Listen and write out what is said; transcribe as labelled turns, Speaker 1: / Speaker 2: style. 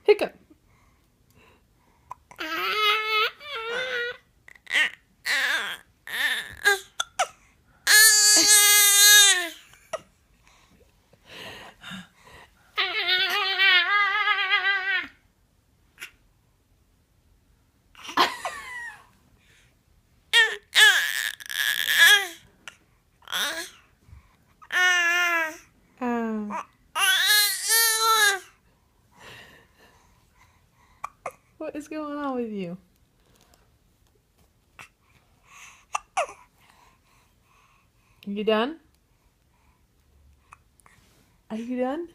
Speaker 1: Hiccup. What is going on with you? You done? Are you done?